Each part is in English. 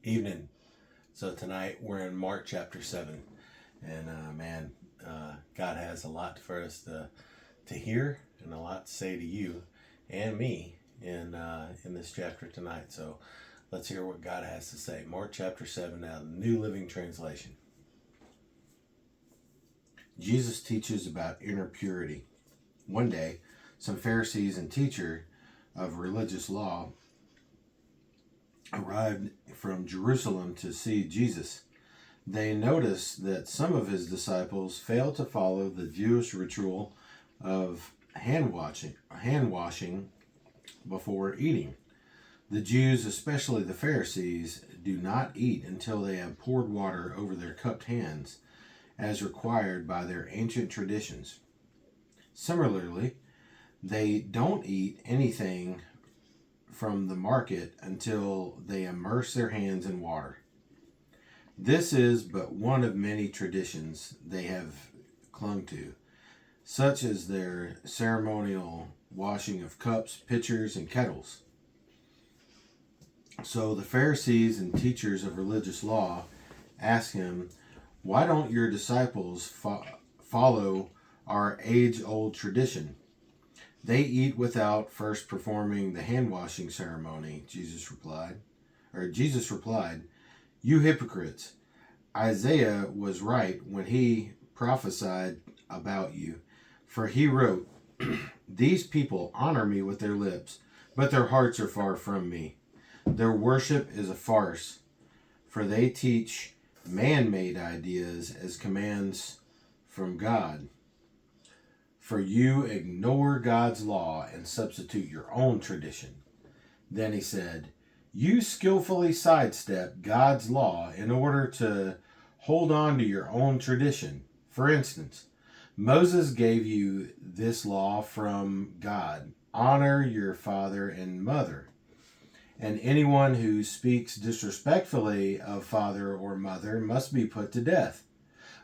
Evening. So tonight we're in Mark chapter 7. And God has a lot for us to hear and a lot to say to you and me in this chapter tonight. So let's hear what God has to say. Mark chapter 7 out of the New Living Translation. Jesus teaches about inner purity. One day, some Pharisees and teachers of religious law arrived from Jerusalem to see Jesus. They noticed that some of his disciples failed to follow the Jewish ritual of hand washing before eating. The Jews, especially the Pharisees, do not eat until they have poured water over their cupped hands, as required by their ancient traditions. Similarly, they don't eat anything from the market until they immerse their hands in water. This is but one of many traditions they have clung to, such as their ceremonial washing of cups, pitchers, and kettles. So the Pharisees and teachers of religious law asked him, "Why don't your disciples follow our age-old tradition? They eat without first performing the hand-washing ceremony." Jesus replied, "You hypocrites! Isaiah was right when he prophesied about you, for he wrote, 'These people honor me with their lips, but their hearts are far from me. Their worship is a farce, for they teach man-made ideas as commands from God. For you ignore God's law and substitute your own tradition.'" Then he said, "You skillfully sidestep God's law in order to hold on to your own tradition. For instance, Moses gave you this law from God: honor your father and mother. And anyone who speaks disrespectfully of father or mother must be put to death.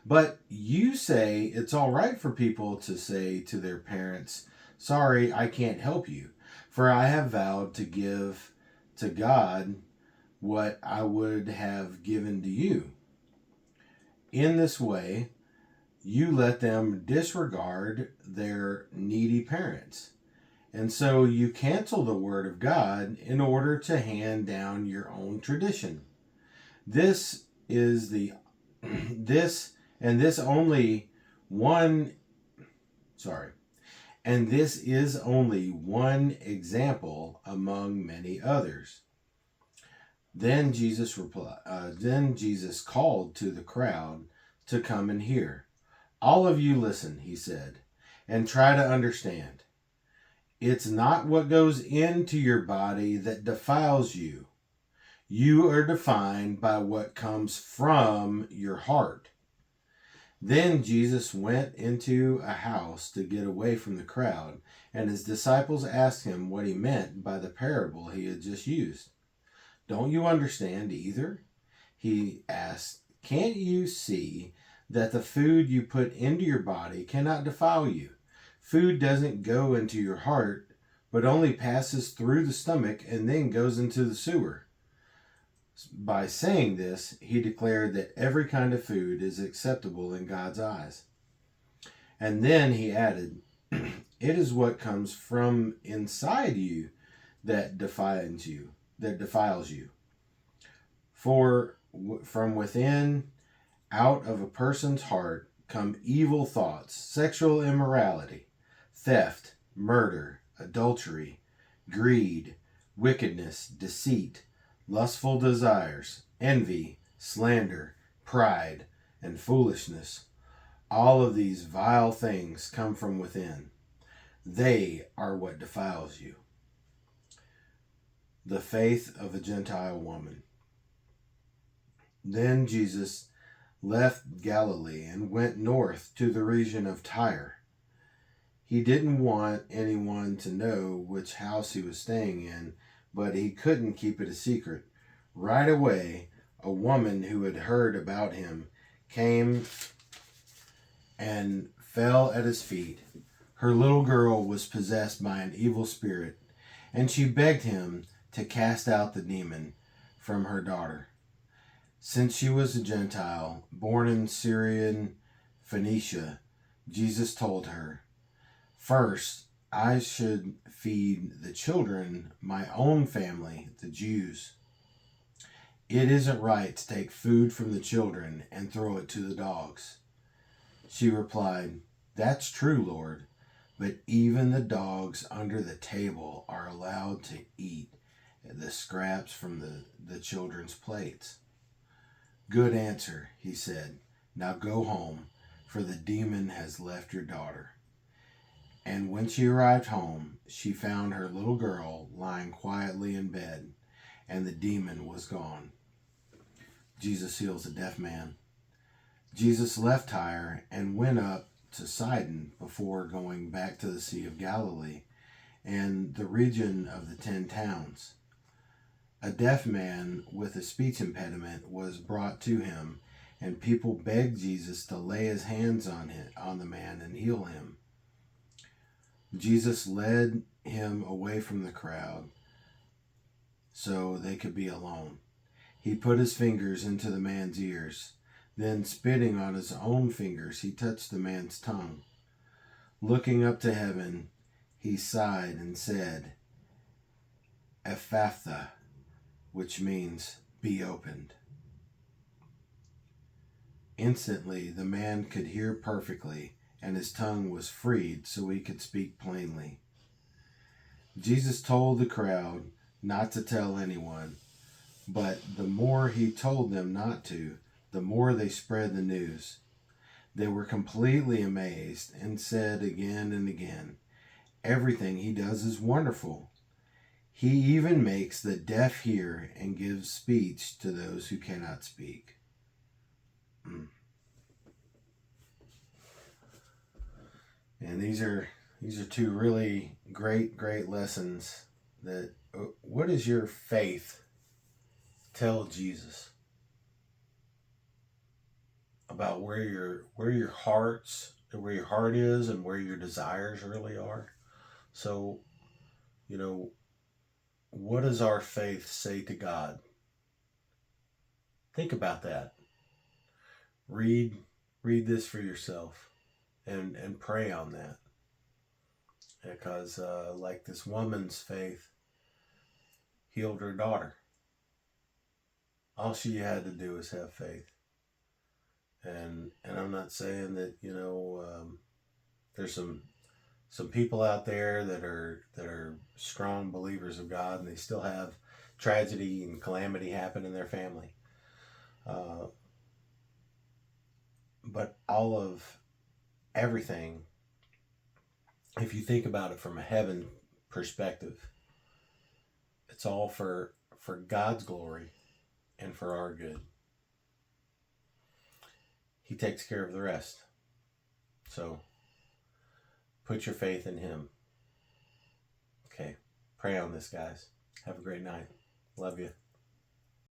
But you say it's all right for people to say to their parents, 'Sorry, I can't help you, for I have vowed to give to God what I would have given to you.' In this way, you let them disregard their needy parents. And so you cancel the word of God in order to hand down your own tradition. This is the this and this only one sorry and this is only one example among many others." Then Jesus called to the crowd to come and hear. "All of you listen," he said, "and try to understand. It's not what goes into your body that defiles you. You are defined by what comes from your heart." Then Jesus went into a house to get away from the crowd, and his disciples asked him what he meant by the parable he had just used. "Don't you understand either?" he asked. "Can't you see that the food you put into your body cannot defile you? Food doesn't go into your heart, but only passes through the stomach and then goes into the sewer." By saying this, he declared that every kind of food is acceptable in God's eyes. And then he added, "It is what comes from inside you that defiles you. For from within, out of a person's heart, come evil thoughts, sexual immorality, theft, murder, adultery, greed, wickedness, deceit, lustful desires, envy, slander, pride, and foolishness. All of these vile things come from within. They are what defiles you." The faith of a Gentile woman. Then Jesus left Galilee and went north to the region of Tyre. He didn't want anyone to know which house he was staying in, but he couldn't keep it a secret. Right away, a woman who had heard about him came and fell at his feet. Her little girl was possessed by an evil spirit, and she begged him to cast out the demon from her daughter. Since she was a Gentile, born in Syrian Phoenicia, Jesus told her, "First, I should feed the children, my own family, the Jews. It isn't right to take food from the children and throw it to the dogs." She replied, "That's true, Lord, but even the dogs under the table are allowed to eat the scraps from the children's plates." "Good answer," he said. "Now go home, for the demon has left your daughter." And when she arrived home, she found her little girl lying quietly in bed, and the demon was gone. Jesus heals a deaf man. Jesus left Tyre and went up to Sidon before going back to the Sea of Galilee and the region of the 10 towns. A deaf man with a speech impediment was brought to him, and people begged Jesus to lay his hands on the man and heal him. Jesus led him away from the crowd so they could be alone. He put his fingers into the man's ears. Then, spitting on his own fingers, he touched the man's tongue. Looking up to heaven, he sighed and said, "Ephphatha," which means "be opened." Instantly, the man could hear perfectly, and his tongue was freed so he could speak plainly. Jesus told the crowd not to tell anyone, but the more he told them not to, the more they spread the news. They were completely amazed and said again and again, "Everything he does is wonderful. He even makes the deaf hear and gives speech to those who cannot speak." And these are two really great lessons. That what does your faith tell Jesus about where your heart is and where your desires really are? So, what does our faith say to God? Think about that. Read this for yourself and pray on that. Because like this woman's faith healed her daughter. All she had to do was have faith. And I'm not saying that, there's some people out there that are strong believers of God and they still have tragedy and calamity happen in their family. But all of everything, if you think about it from a heaven perspective, it's all for God's glory and for our good. He takes care of the rest. So put your faith in him. Okay, pray on this, guys. Have a great night. Love you.